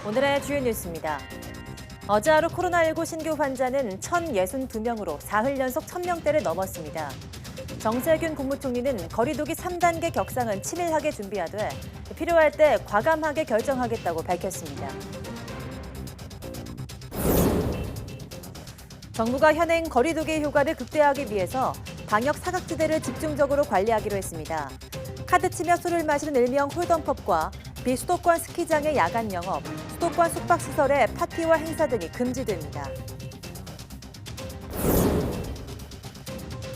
오늘의 주요 뉴스입니다. 어제 하루 코로나19 신규 환자는 1,062명으로 사흘 연속 1,000명대를 넘었습니다. 정세균 국무총리는 거리두기 3단계 격상은 치밀하게 준비하되 필요할 때 과감하게 결정하겠다고 밝혔습니다. 정부가 현행 거리두기 효과를 극대화하기 위해서 방역 사각지대를 집중적으로 관리하기로 했습니다. 카드 치며 술을 마시는 일명 홀덤펍과 비수도권 스키장의 야간 영업, 수도권 숙박시설의 파티와 행사 등이 금지됩니다.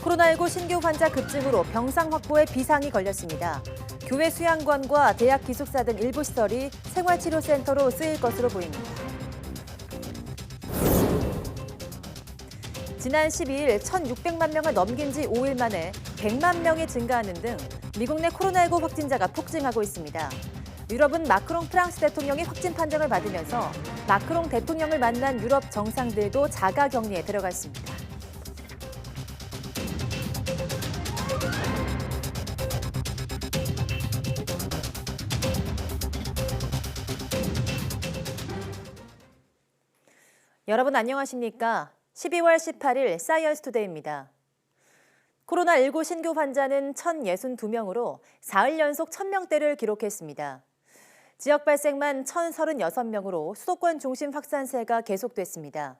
코로나19 신규 환자 급증으로 병상 확보에 비상이 걸렸습니다. 교회 수양관과 대학 기숙사 등 일부 시설이 생활치료센터로 쓰일 것으로 보입니다. 지난 12일 1,600만 명을 넘긴 지 5일 만에 100만 명이 증가하는 등 미국 내 코로나19 확진자가 폭증하고 있습니다. 유럽은 마크롱 프랑스 대통령이 확진 판정을 받으면서 마크롱 대통령을 만난 유럽 정상들도 자가 격리에 들어갔습니다. 여러분 안녕하십니까? 12월 18일 사이언스 투데이입니다. 코로나19 신규 환자는 1,062명으로 사흘 연속 1,000명대를 기록했습니다. 지역 발생만 1,036명으로 수도권 중심 확산세가 계속됐습니다.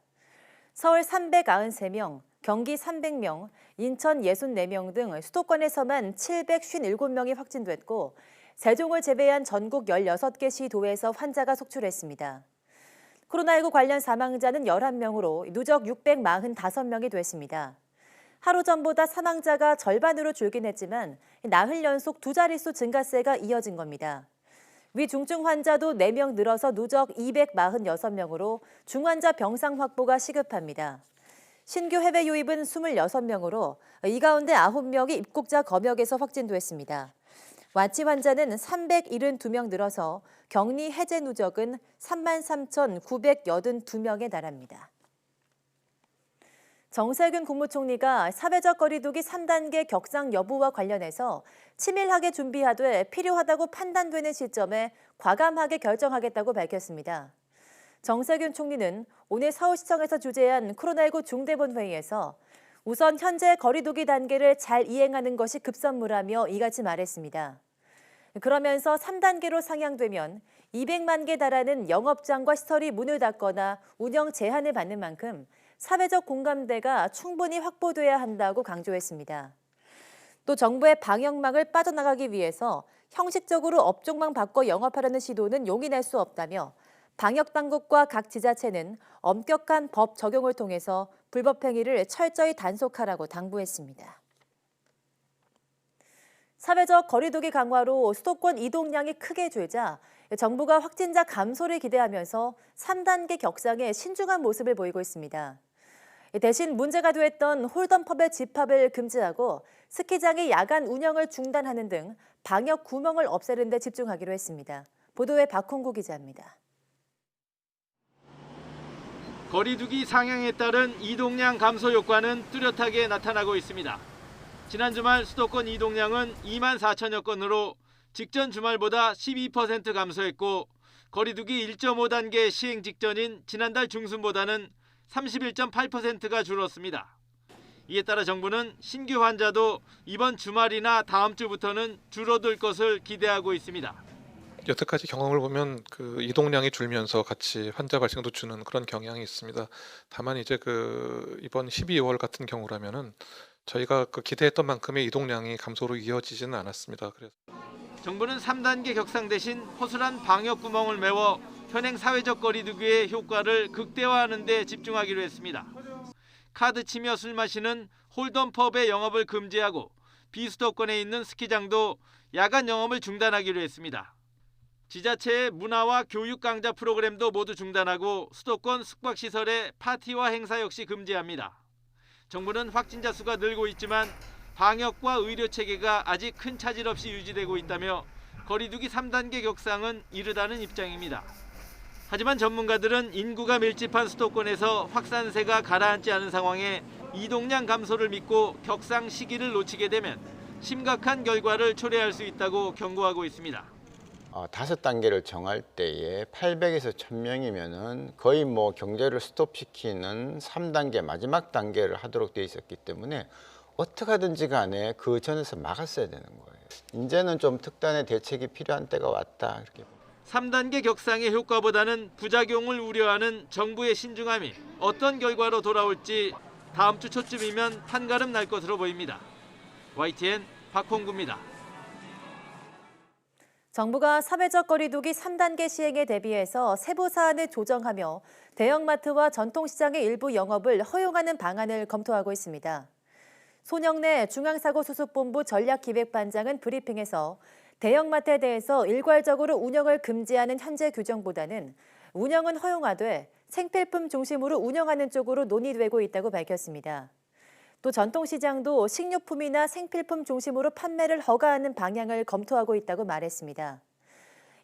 서울 393명, 경기 300명, 인천 64명 등 수도권에서만 757명이 확진됐고 세종을 제외한 전국 16개 시 도에서 환자가 속출했습니다. 코로나19 관련 사망자는 11명으로 누적 645명이 됐습니다. 하루 전보다 사망자가 절반으로 줄긴 했지만 나흘 연속 두 자릿수 증가세가 이어진 겁니다. 위중증 환자도 4명 늘어서 누적 246명으로 중환자 병상 확보가 시급합니다. 신규 해외 유입은 26명으로 이 가운데 9명이 입국자 검역에서 확진됐습니다. 완치 환자는 372명 늘어서 격리 해제 누적은 33,982명에 달합니다. 정세균 국무총리가 사회적 거리두기 3단계 격상 여부와 관련해서 치밀하게 준비하되 필요하다고 판단되는 시점에 과감하게 결정하겠다고 밝혔습니다. 정세균 총리는 오늘 서울시청에서 주재한 코로나19 중대본 회의에서 우선 현재 거리두기 단계를 잘 이행하는 것이 급선무라며 이같이 말했습니다. 그러면서 3단계로 상향되면 200만 개 달하는 영업장과 시설이 문을 닫거나 운영 제한을 받는 만큼 사회적 공감대가 충분히 확보돼야 한다고 강조했습니다. 또 정부의 방역망을 빠져나가기 위해서 형식적으로 업종만 바꿔 영업하려는 시도는 용인할 수 없다며 방역당국과 각 지자체는 엄격한 법 적용을 통해서 불법 행위를 철저히 단속하라고 당부했습니다. 사회적 거리두기 강화로 수도권 이동량이 크게 줄자 정부가 확진자 감소를 기대하면서 3단계 격상에 신중한 모습을 보이고 있습니다. 대신 문제가 됐던 홀덤펍의 집합을 금지하고 스키장의 야간 운영을 중단하는 등 방역 구멍을 없애는 데 집중하기로 했습니다. 보도에 박홍구 기자입니다. 거리두기 상향에 따른 이동량 감소 효과는 뚜렷하게 나타나고 있습니다. 지난 주말 수도권 이동량은 2만 4천여 건으로 직전 주말보다 12% 감소했고 거리두기 1.5단계 시행 직전인 지난달 중순보다는 31.8%가 줄었습니다. 이에 따라 정부는 신규 환자도 이번 주말이나 다음 주부터는 줄어들 것을 기대하고 있습니다. 여태까지 경험을 보면 이동량이 줄면서 같이 환자 발생도 주는 그런 경향이 있습니다. 다만 이제 이번 12월 같은 경우라면은 저희가 기대했던 만큼의 이동량이 감소로 이어지지는 않았습니다. 그래서 정부는 3단계 격상 대신 허술한 방역 구멍을 메워 현행 사회적 거리두기의 효과를 극대화하는 데 집중하기로 했습니다. 카드 치며 술 마시는 홀덤펍의 영업을 금지하고 비수도권에 있는 스키장도 야간 영업을 중단하기로 했습니다. 지자체의 문화와 교육 강좌 프로그램도 모두 중단하고 수도권 숙박시설의 파티와 행사 역시 금지합니다. 정부는 확진자 수가 늘고 있지만 방역과 의료 체계가 아직 큰 차질 없이 유지되고 있다며 거리두기 3단계 격상은 이르다는 입장입니다. 하지만 전문가들은 인구가 밀집한 수도권에서 확산세가 가라앉지 않은 상황에 이동량 감소를 믿고 격상 시기를 놓치게 되면 심각한 결과를 초래할 수 있다고 경고하고 있습니다. 5단계를 정할 때에 800에서 1000명이면은 거의 뭐 경제를 스톱시키는 3단계 마지막 단계를 하도록 돼 있었기 때문에 어떻게 하든지 간에 그 전에서 막았어야 되는 거예요. 이제는 좀 특단의 대책이 필요한 때가 왔다 이렇게. 3단계 격상의 효과보다는 부작용을 우려하는 정부의 신중함이 어떤 결과로 돌아올지 다음 주 초쯤이면 판가름 날 것으로 보입니다. YTN 박홍구입니다. 정부가 사회적 거리두기 3단계 시행에 대비해서 세부 사안을 조정하며 대형마트와 전통시장의 일부 영업을 허용하는 방안을 검토하고 있습니다. 손영래 중앙사고수습본부 전략기획반장은 브리핑에서 대형마트에 대해서 일괄적으로 운영을 금지하는 현재 규정보다는 운영은 허용하되 생필품 중심으로 운영하는 쪽으로 논의되고 있다고 밝혔습니다. 또 전통시장도 식료품이나 생필품 중심으로 판매를 허가하는 방향을 검토하고 있다고 말했습니다.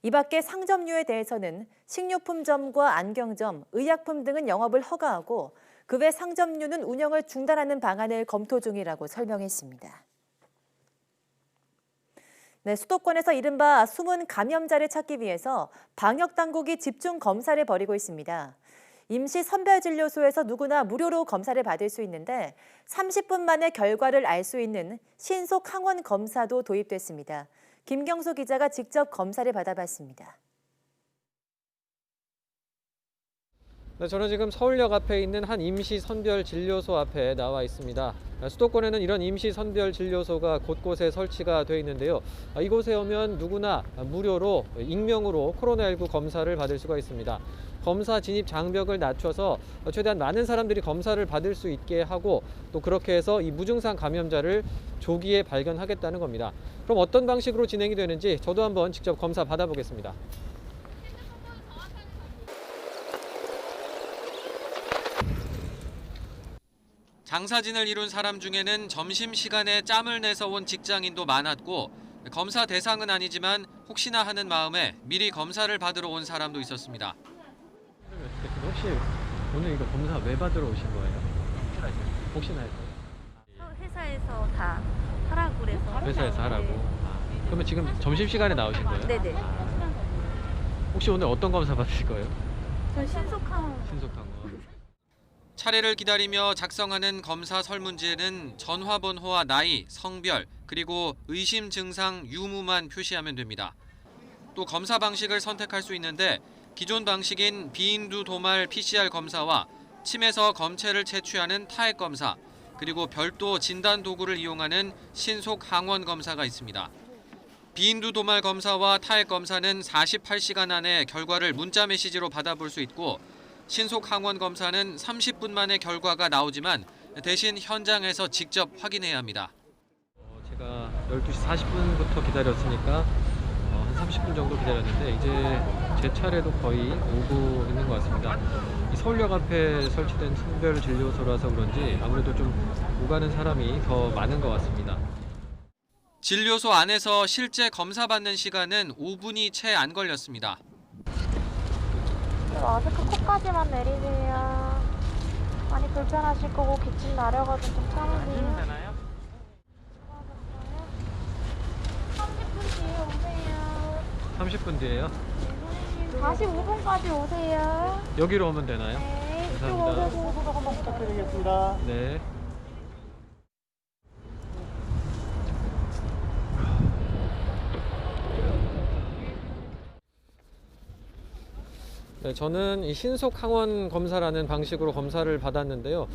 이 밖에 상점류에 대해서는 식료품점과 안경점, 의약품 등은 영업을 허가하고 그 외 상점류는 운영을 중단하는 방안을 검토 중이라고 설명했습니다. 네, 수도권에서 이른바 숨은 감염자를 찾기 위해서 방역당국이 집중 검사를 벌이고 있습니다. 임시 선별진료소에서 누구나 무료로 검사를 받을 수 있는데 30분 만에 결과를 알 수 있는 신속 항원 검사도 도입됐습니다. 김경수 기자가 직접 검사를 받아봤습니다. 네, 저는 지금 서울역 앞에 있는 한 임시 선별 진료소 앞에 나와 있습니다. 수도권에는 이런 임시 선별 진료소가 곳곳에 설치가 되어 있는데요. 이곳에 오면 누구나 무료로 익명으로 코로나19 검사를 받을 수가 있습니다. 검사 진입 장벽을 낮춰서 최대한 많은 사람들이 검사를 받을 수 있게 하고 또 그렇게 해서 이 무증상 감염자를 조기에 발견하겠다는 겁니다. 그럼 어떤 방식으로 진행이 되는지 저도 한번 직접 검사 받아보겠습니다. 장사진을 이룬 사람 중에는 점심시간에 짬을 내서 온 직장인도 많았고 검사 대상은 아니지만 혹시나 하는 마음에 미리 검사를 받으러 온 사람도 있었습니다. 혹시 오늘 이거 검사 왜 받으러 오신 거예요? 혹시나 해서. 회사에서 다 하라고 그래서. 회사에서 하라고? 네. 그러면 지금 점심시간에 나오신 거예요? 네네. 혹시 오늘 어떤 검사 받으실 거예요? 전 신속항. 신속항원. 차례를 기다리며 작성하는 검사 설문지에는 전화번호와 나이, 성별, 그리고 의심 증상 유무만 표시하면 됩니다. 또 검사 방식을 선택할 수 있는데 기존 방식인 비인두 도말 PCR 검사와 침에서 검체를 채취하는 타액 검사, 그리고 별도 진단 도구를 이용하는 신속 항원 검사가 있습니다. 비인두 도말 검사와 타액 검사는 48시간 안에 결과를 문자 메시지로 받아볼 수 있고 신속 항원 검사는 30분 만에 결과가 나오지만 대신 현장에서 직접 확인해야 합니다. 제가 12시 40분부터 기다렸으니까 한 30분 정도 기다렸는데 이제 제 차례도 거의 오고 있는 것 같습니다. 이 서울역 앞에 설치된 선별 진료소라서 그런지 아무래도 좀 오가는 사람이 더 많은 것 같습니다. 진료소 안에서 실제 검사 받는 시간은 5분이 채 안 걸렸습니다. 마스크 코까지만 내리세요. 많이 불편하실 거고 기침 나려가지고 좀 참으세요. 30분 뒤에 오세요. 30분 뒤에요? 45분까지 오세요. 여기로 오면 되나요? 네. 감사합니다. 소독 한번 부탁드리겠습니다. 네. 네, 저는 이 신속 항원 검사라는 방식으로 검사를 받았는데요.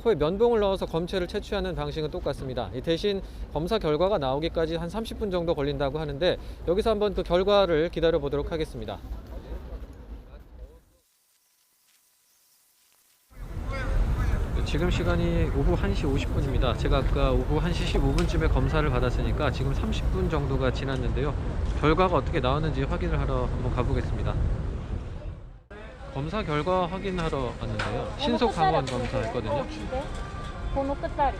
코에 면봉을 넣어서 검체를 채취하는 방식은 똑같습니다. 대신 검사 결과가 나오기까지 한 30분 정도 걸린다고 하는데 여기서 한번 그 결과를 기다려 보도록 하겠습니다. 지금 시간이 오후 1시 50분입니다. 제가 아까 오후 1시 15분쯤에 검사를 받았으니까 지금 30분 정도가 지났는데요. 결과가 어떻게 나왔는지 확인을 하러 한번 가보겠습니다. 검사 결과 확인하러 왔는데요. 신속 항원 검사 했거든요. 네. 번호 끝자리.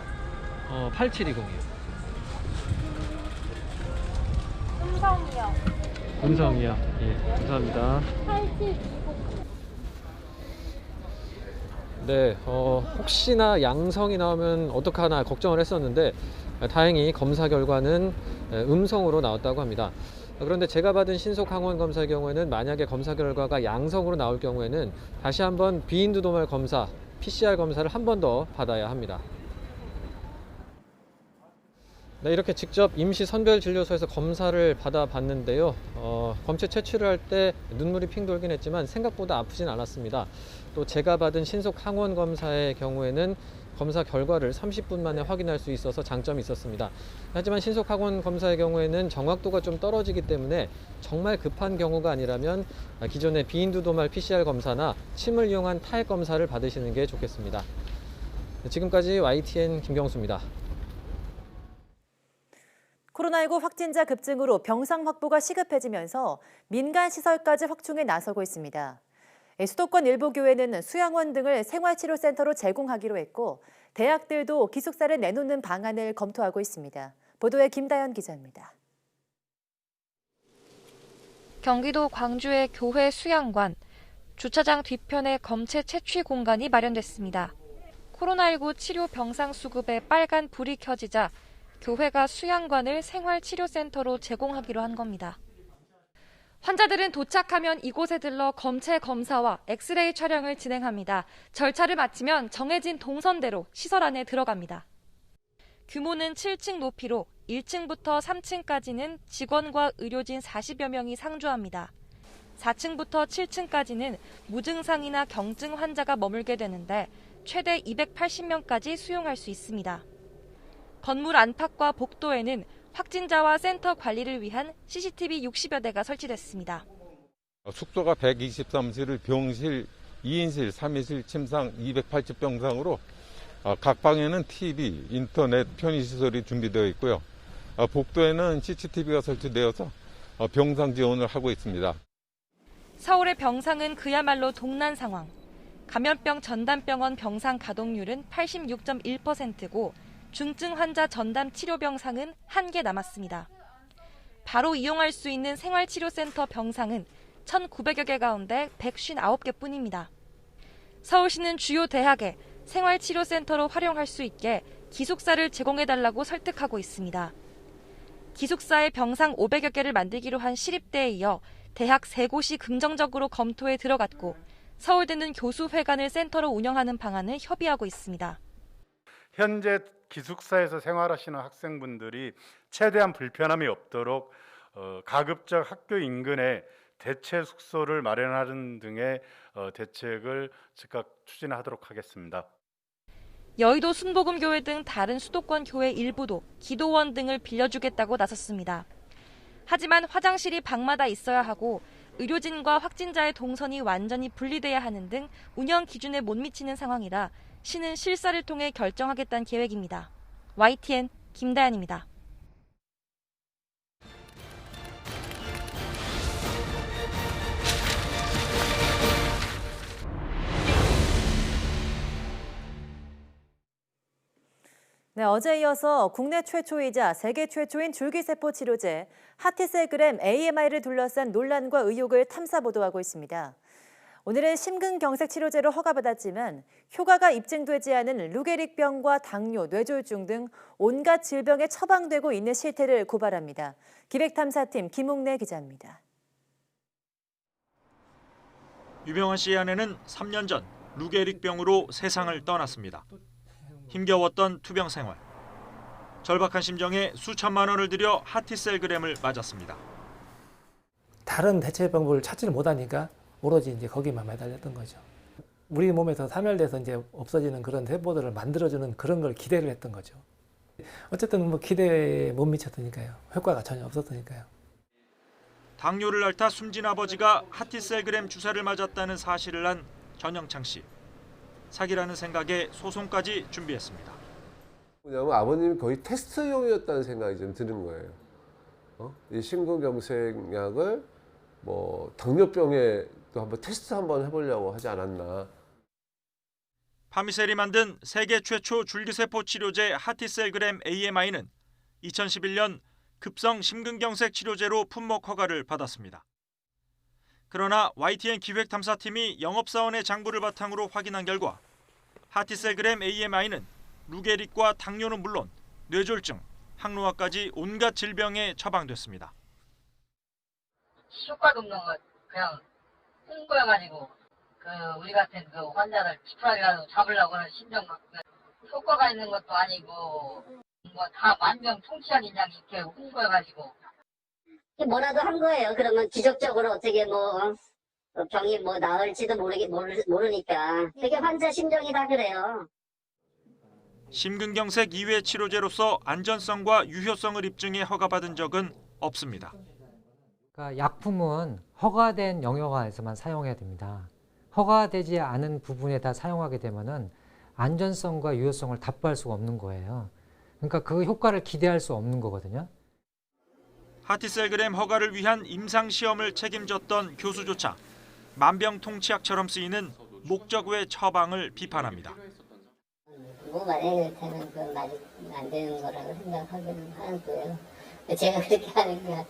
8720이요. 음성이요. 음성이요. 예, 감사합니다. 8720. 네, 혹시나 양성이 나오면 어떡하나 걱정을 했었는데 다행히 검사 결과는 음성으로 나왔다고 합니다. 그런데 제가 받은 신속 항원 검사의 경우에는 만약에 검사 결과가 양성으로 나올 경우에는 다시 한번 비인두 도말 검사, PCR 검사를 한 번 더 받아야 합니다. 네, 이렇게 직접 임시 선별진료소에서 검사를 받아봤는데요. 검체 채취를 할 때 눈물이 핑 돌긴 했지만 생각보다 아프진 않았습니다. 또 제가 받은 신속 항원 검사의 경우에는 검사 결과를 30분 만에 확인할 수 있어서 장점이 있었습니다. 하지만 신속 항원 검사의 경우에는 정확도가 좀 떨어지기 때문에 정말 급한 경우가 아니라면 기존의 비인두 도말 PCR 검사나 침을 이용한 타액 검사를 받으시는 게 좋겠습니다. 지금까지 YTN 김경수입니다. 코로나19 확진자 급증으로 병상 확보가 시급해지면서 민간 시설까지 확충에 나서고 있습니다. 수도권 일부 교회는 수양원 등을 생활치료센터로 제공하기로 했고 대학들도 기숙사를 내놓는 방안을 검토하고 있습니다. 보도에 김다연 기자입니다. 경기도 광주의 교회 수양관, 주차장 뒤편에 검체 채취 공간이 마련됐습니다. 코로나19 치료 병상 수급에 빨간 불이 켜지자 교회가 수양관을 생활치료센터로 제공하기로 한 겁니다. 환자들은 도착하면 이곳에 들러 검체 검사와 엑스레이 촬영을 진행합니다. 절차를 마치면 정해진 동선대로 시설 안에 들어갑니다. 규모는 7층 높이로 1층부터 3층까지는 직원과 의료진 40여 명이 상주합니다. 4층부터 7층까지는 무증상이나 경증 환자가 머물게 되는데 최대 280명까지 수용할 수 있습니다. 건물 안팎과 복도에는 확진자와 센터 관리를 위한 CCTV 60여 대가 설치됐습니다. 숙소가 123실, 병실, 2인실, 3인실, 침상 280병상으로 각 방에는 TV, 인터넷, 편의시설이 준비되어 있고요. 복도에는 CCTV가 설치되어서 병상 지원을 하고 있습니다. 서울의 병상은 그야말로 동난 상황. 감염병 전담병원 병상 가동률은 86.1%고 중증 환자 전담 치료 병상은 1개 남았습니다. 바로 이용할 수 있는 생활치료센터 병상은 1,900여 개 가운데 159개뿐입니다. 서울시는 주요 대학에 생활치료센터로 활용할 수 있게 기숙사를 제공해달라고 설득하고 있습니다. 기숙사의 병상 500여 개를 만들기로 한 시립대에 이어 대학 3곳이 긍정적으로 검토에 들어갔고 서울대는 교수회관을 센터로 운영하는 방안을 협의하고 있습니다. 현재 기숙사에서 생활하시는 학생분들이 최대한 불편함이 없도록 가급적 학교 인근에 대체 숙소를 마련하는 등의 대책을 즉각 추진하도록 하겠습니다. 여의도 순복음교회 등 다른 수도권 교회 일부도 기도원 등을 빌려주겠다고 나섰습니다. 하지만 화장실이 방마다 있어야 하고 의료진과 확진자의 동선이 완전히 분리돼야 하는 등 운영 기준에 못 미치는 상황이라 시는 실사를 통해 결정하겠다는 계획입니다. YTN 김다연입니다. 네, 어제 이어서 국내 최초이자 세계 최초인 줄기세포 치료제 하티셀그램 AMI를 둘러싼 논란과 의혹을 탐사 보도하고 있습니다. 오늘은 심근경색 치료제로 허가받았지만 효과가 입증되지 않은 루게릭병과 당뇨, 뇌졸중 등 온갖 질병에 처방되고 있는 실태를 고발합니다. 기획탐사팀 김웅래 기자입니다. 유병환 씨의 아내는 3년 전 루게릭병으로 세상을 떠났습니다. 힘겨웠던 투병 생활. 절박한 심정에 수천만 원을 들여 하티셀그램을 맞았습니다. 다른 대체 방법을 찾지를 못하니까 오로지 이제 거기만 매달렸던 거죠. 우리 몸에서 사멸돼서 이제 없어지는 그런 세포들을 만들어주는 그런 걸 기대를 했던 거죠. 어쨌든 뭐 기대에 못 미쳤으니까요. 효과가 전혀 없었으니까요. 당뇨를 앓다 숨진 아버지가 하티셀그램 주사를 맞았다는 사실을 안 전영창 씨. 사기라는 생각에 소송까지 준비했습니다. 왜냐하면 아버님이 거의 테스트용이었다는 생각이 좀 드는 거예요. 이 심근경색약을 뭐 당뇨병에 또 한번 테스트 한번 해보려고 하지 않았나. 파미셀이 만든 세계 최초 줄기세포 치료제 하티셀그램 AMI는 2011년 급성 심근경색 치료제로 품목 허가를 받았습니다. 그러나 YTN 기획탐사팀이 영업사원의 장부를 바탕으로 확인한 결과 하티셀그램 AMI는 루게릭과 당뇨는 물론 뇌졸중, 항노화까지 온갖 질병에 처방됐습니다. 효과도 없는 거 그냥 홍보해가지고 우리 같은 환자들 지푸라기라도 잡으려고 하는 심정 효과가 있는 것도 아니고 뭐 다 만병통치약인 양 이렇게 홍보해가지고 뭐라도 한 거예요. 그러면 기적적으로 어떻게 병이 나을지도 모르니까 그게 환자 심정이 다 그래요. 심근경색 2회 치료제로서 안전성과 유효성을 입증해 허가받은 적은 없습니다. 그러니까 약품은 허가된 영역화에서만 사용해야 됩니다. 허가되지 않은 부분에다 사용하게 되면은 안전성과 유효성을 답보할 수가 없는 거예요. 그러니까 그 효과를 기대할 수 없는 거거든요. 하티셀그램 허가를 위한 임상시험을 책임졌던 교수조차 만병통치약처럼 쓰이는 목적 외 처방을 비판합니다. 만약에 그렇다면 말이 안 되는 거라고 생각하기는 하고요. 제가 그렇게 하니까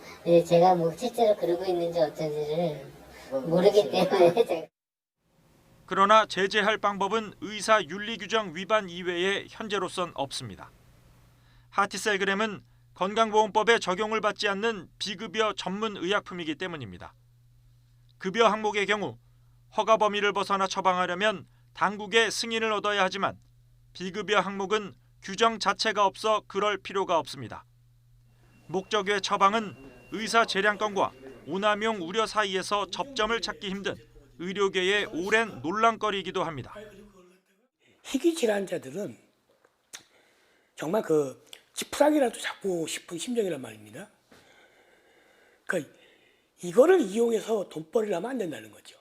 제가 실제로 그러고 있는지 어쩐지를 모르기 때문에 제가. 그러나 제재할 방법은 의사 윤리규정 위반 이외에 현재로선 없습니다. 하티셀그램은 건강보험법에 적용을 받지 않는 비급여 전문 의약품이기 때문입니다. 급여 항목의 경우 허가 범위를 벗어나 처방하려면 당국의 승인을 얻어야 하지만 비급여 항목은 규정 자체가 없어 그럴 필요가 없습니다. 목적 외 처방은 의사 재량권과 오남용 우려 사이에서 접점을 찾기 힘든 의료계의 오랜 논란거리이기도 합니다. 희귀 질환자들은 정말 지푸라기라도 잡고 싶은 심정이란 말입니다. 그러니까 이거를 이용해서 돈벌이를 하면 안 된다는 거죠.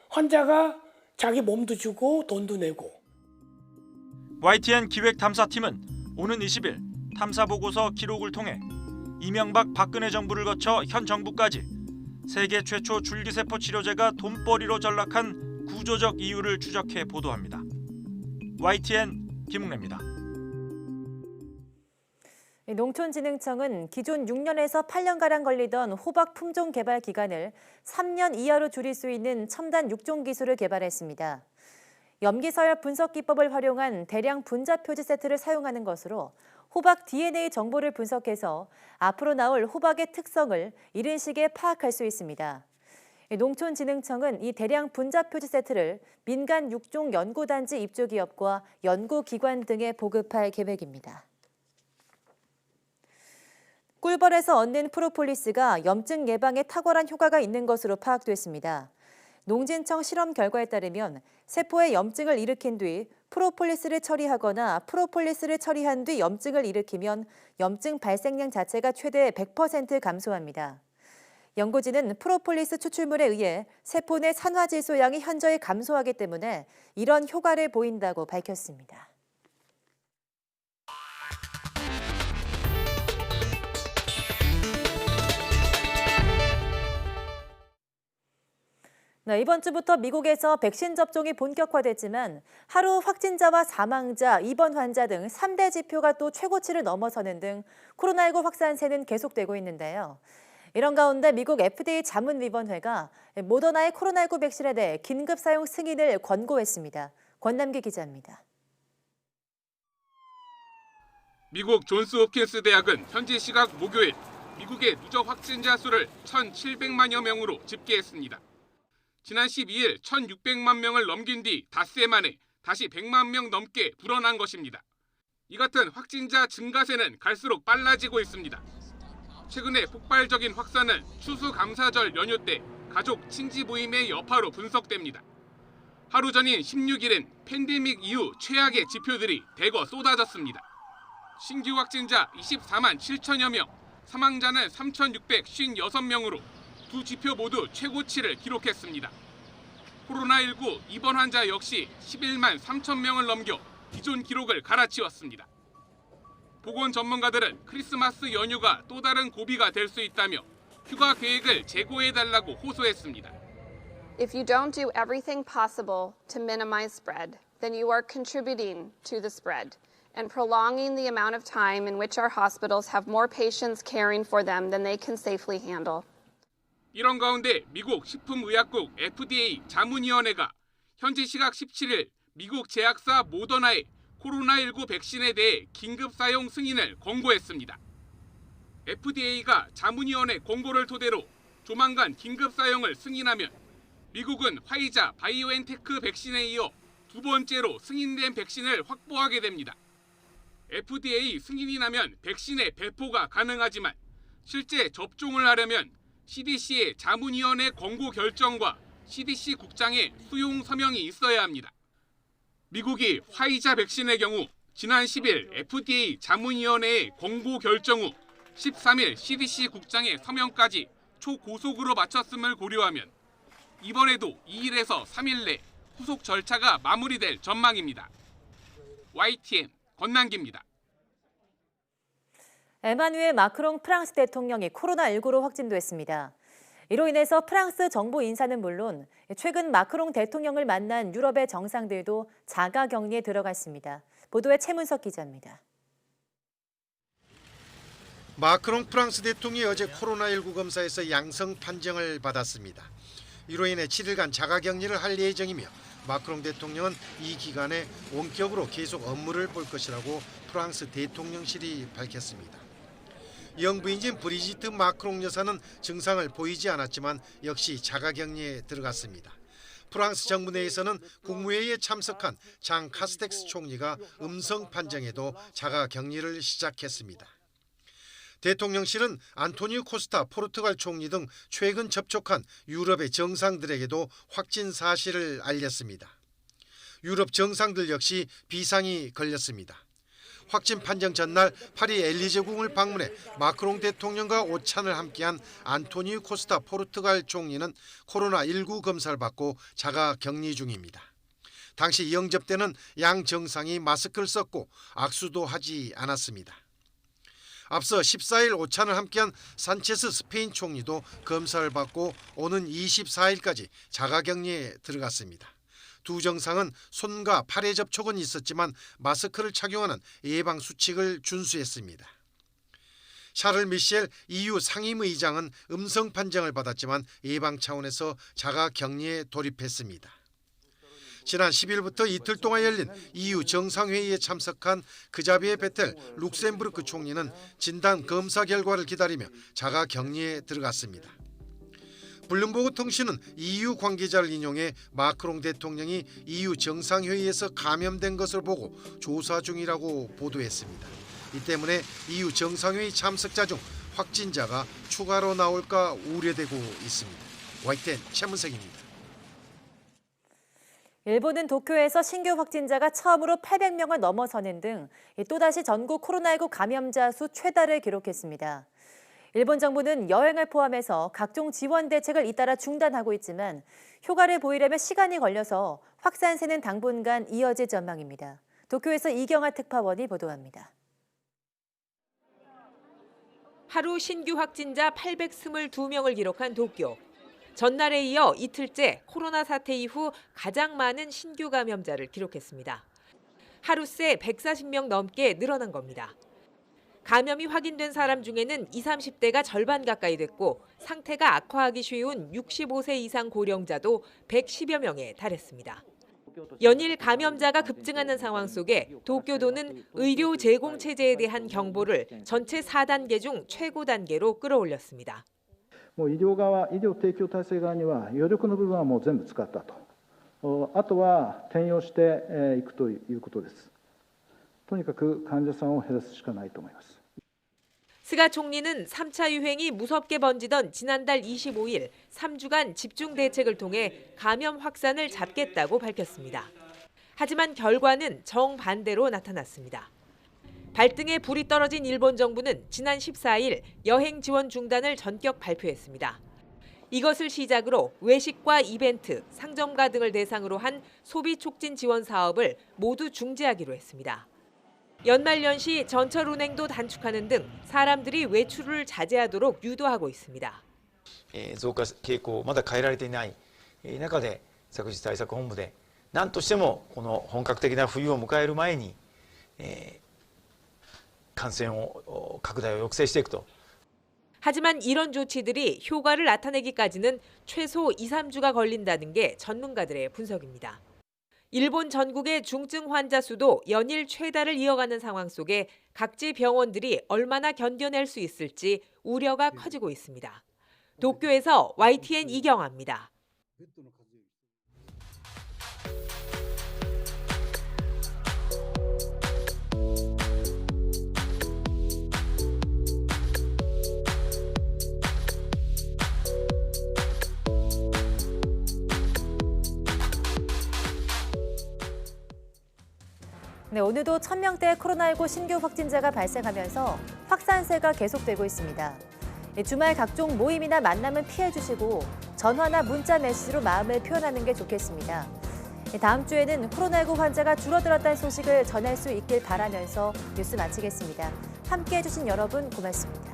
환자가 자기 몸도 주고 돈도 내고. YTN 기획탐사팀은 오는 20일 탐사보고서 기록을 통해 이명박 박근혜 정부를 거쳐 현 정부까지 세계 최초 줄기세포 치료제가 돈벌이로 전락한 구조적 이유를 추적해 보도합니다. YTN 김웅래입니다. 농촌진흥청은 기존 6년에서 8년가량 걸리던 호박 품종 개발 기간을 3년 이하로 줄일 수 있는 첨단 육종 기술을 개발했습니다. 염기서열 분석 기법을 활용한 대량 분자 표지 세트를 사용하는 것으로 호박 DNA 정보를 분석해서 앞으로 나올 호박의 특성을 이른 시기에 파악할 수 있습니다. 농촌진흥청은 이 대량 분자 표지 세트를 민간 육종 연구단지 입주기업과 연구기관 등에 보급할 계획입니다. 꿀벌에서 얻는 프로폴리스가 염증 예방에 탁월한 효과가 있는 것으로 파악됐습니다. 농진청 실험 결과에 따르면 세포에 염증을 일으킨 뒤 프로폴리스를 처리하거나 프로폴리스를 처리한 뒤 염증을 일으키면 염증 발생량 자체가 최대 100% 감소합니다. 연구진은 프로폴리스 추출물에 의해 세포 내 산화질소 양이 현저히 감소하기 때문에 이런 효과를 보인다고 밝혔습니다. 네, 이번 주부터 미국에서 백신 접종이 본격화됐지만 하루 확진자와 사망자, 입원 환자 등 3대 지표가 또 최고치를 넘어서는 등 코로나19 확산세는 계속되고 있는데요. 이런 가운데 미국 FDA 자문위원회가 모더나의 코로나19 백신에 대해 긴급 사용 승인을 권고했습니다. 권남기 기자입니다. 미국 존스홉킨스 대학은 현지 시각 목요일 미국의 누적 확진자 수를 1,700만여 명으로 집계했습니다. 지난 12일 1,600만 명을 넘긴 뒤 닷새 만에 다시 100만 명 넘게 불어난 것입니다. 이 같은 확진자 증가세는 갈수록 빨라지고 있습니다. 최근의 폭발적인 확산은 추수감사절 연휴 때 가족 친지 모임의 여파로 분석됩니다. 하루 전인 16일엔 팬데믹 이후 최악의 지표들이 대거 쏟아졌습니다. 신규 확진자 24만 7천여 명, 사망자는 3,656명으로 두 지표 모두 최고치를 기록했습니다. 코로나19 입원 환자 역시 11만 3천 명을 넘겨 기존 기록을 갈아치웠습니다. 보건 전문가들은 크리스마스 연휴가 또 다른 고비가 될 수 있다며 휴가 계획을 재고해달라고 호소했습니다. If you don't do everything possible to minimize spread, then you are contributing to the spread and prolonging the amount of time in which our hospitals have more patients caring for them than they can safely handle. 이런 가운데 미국 식품의약국 FDA 자문위원회가 현지 시각 17일 미국 제약사 모더나의 코로나19 백신에 대해 긴급 사용 승인을 권고했습니다. FDA가 자문위원회 권고를 토대로 조만간 긴급 사용을 승인하면 미국은 화이자 바이오엔테크 백신에 이어 두 번째로 승인된 백신을 확보하게 됩니다. FDA 승인이 나면 백신의 배포가 가능하지만 실제 접종을 하려면 CDC의 자문위원회 권고 결정과 CDC 국장의 수용 서명이 있어야 합니다. 미국이 화이자 백신의 경우 지난 10일 FDA 자문위원회의 권고 결정 후 13일 CDC 국장의 서명까지 초고속으로 마쳤음을 고려하면 이번에도 2일에서 3일 내 후속 절차가 마무리될 전망입니다. YTN 권남기입니다. 에마누엘 마크롱 프랑스 대통령이 코로나19로 확진됐습니다. 이로 인해서 프랑스 정부 인사는 물론 최근 마크롱 대통령을 만난 유럽의 정상들도 자가격리에 들어갔습니다. 보도에 최문석 기자입니다. 마크롱 프랑스 대통령이 어제 코로나19 검사에서 양성 판정을 받았습니다. 이로 인해 7일간 자가격리를 할 예정이며 마크롱 대통령은 이 기간에 원격으로 계속 업무를 볼 것이라고 프랑스 대통령실이 밝혔습니다. 영부인진 브리지트 마크롱 여사는 증상을 보이지 않았지만 역시 자가격리에 들어갔습니다. 프랑스 정부 내에서는 국무회의에 참석한 장 카스텍스 총리가 음성 판정에도 자가격리를 시작했습니다. 대통령실은 안토니오 코스타 포르투갈 총리 등 최근 접촉한 유럽의 정상들에게도 확진 사실을 알렸습니다. 유럽 정상들 역시 비상이 걸렸습니다. 확진 판정 전날 파리 엘리제궁을 방문해 마크롱 대통령과 오찬을 함께한 안토니오 코스타 포르투갈 총리는 코로나19 검사를 받고 자가 격리 중입니다. 당시 영접 때는 양 정상이 마스크를 썼고 악수도 하지 않았습니다. 앞서 14일 오찬을 함께한 산체스 스페인 총리도 검사를 받고 오는 24일까지 자가 격리에 들어갔습니다. 두 정상은 손과 팔의 접촉은 있었지만 마스크를 착용하는 예방 수칙을 준수했습니다. 샤를 미셸 EU 상임의장은 음성 판정을 받았지만 예방 차원에서 자가 격리에 돌입했습니다. 지난 10일부터 이틀 동안 열린 EU 정상회의에 참석한 그자비에 베텔 룩셈부르크 총리는 진단 검사 결과를 기다리며 자가 격리에 들어갔습니다. 블룸버그 통신은 EU 관계자를 인용해 마크롱 대통령이 EU 정상회의에서 감염된 것을 보고 조사 중이라고 보도했습니다. 이 때문에 EU 정상회의 참석자 중 확진자가 추가로 나올까 우려되고 있습니다. YTN 최문석입니다. 일본은 도쿄에서 신규 확진자가 처음으로 800명을 넘어서는 등 또다시 전국 코로나19 감염자 수 최다를 기록했습니다. 일본 정부는 여행을 포함해서 각종 지원 대책을 잇따라 중단하고 있지만 효과를 보이려면 시간이 걸려서 확산세는 당분간 이어질 전망입니다. 도쿄에서 이경아 특파원이 보도합니다. 하루 신규 확진자 822명을 기록한 도쿄. 전날에 이어 이틀째 코로나 사태 이후 가장 많은 신규 감염자를 기록했습니다. 하루 새 140명 넘게 늘어난 겁니다. 감염이 확인된 사람 중에는 20, 30대가 절반 가까이 됐고 상태가 악화하기 쉬운 65세 이상 고령자도 110여 명에 달했습니다. 연일 감염자가 급증하는 상황 속에 도쿄도는 의료 제공 체제에 대한 경보를 전체 4단계 중 최고 단계로 끌어올렸습니다. もう医療提供体制側には余力の部分はもう全部使ったと。あとは転用していくということです。とにかく患者さんを減らすしかないと思います。 스가 총리는 3차 유행이 무섭게 번지던 지난달 25일 3주간 집중 대책을 통해 감염 확산을 잡겠다고 밝혔습니다. 하지만 결과는 정반대로 나타났습니다. 발등에 불이 떨어진 일본 정부는 지난 14일 여행 지원 중단을 전격 발표했습니다. 이것을 시작으로 외식과 이벤트, 상점가 등을 대상으로 한 소비 촉진 지원 사업을 모두 중지하기로 했습니다. 연말연시 전철 운행도 단축하는 등 사람들이 외출을 자제하도록 유도하고 있습니다. 増加傾向まだ変えられていない中で昨日対策本部で何としてもこの本格的な冬を迎える前に感染を拡大を抑制していくと. 하지만 이런 조치들이 효과를 나타내기까지는 최소 2, 3주가 걸린다는 게 전문가들의 분석입니다. 일본 전국의 중증 환자 수도 연일 최다를 이어가는 상황 속에 각지 병원들이 얼마나 견뎌낼 수 있을지 우려가 커지고 있습니다. 도쿄에서 YTN 이경아입니다. 네, 오늘도 1000명대 코로나19 신규 확진자가 발생하면서 확산세가 계속되고 있습니다. 주말 각종 모임이나 만남은 피해 주시고 전화나 문자 메시지로 마음을 표현하는 게 좋겠습니다. 다음 주에는 코로나19 환자가 줄어들었다는 소식을 전할 수 있길 바라면서 뉴스 마치겠습니다. 함께해 주신 여러분 고맙습니다.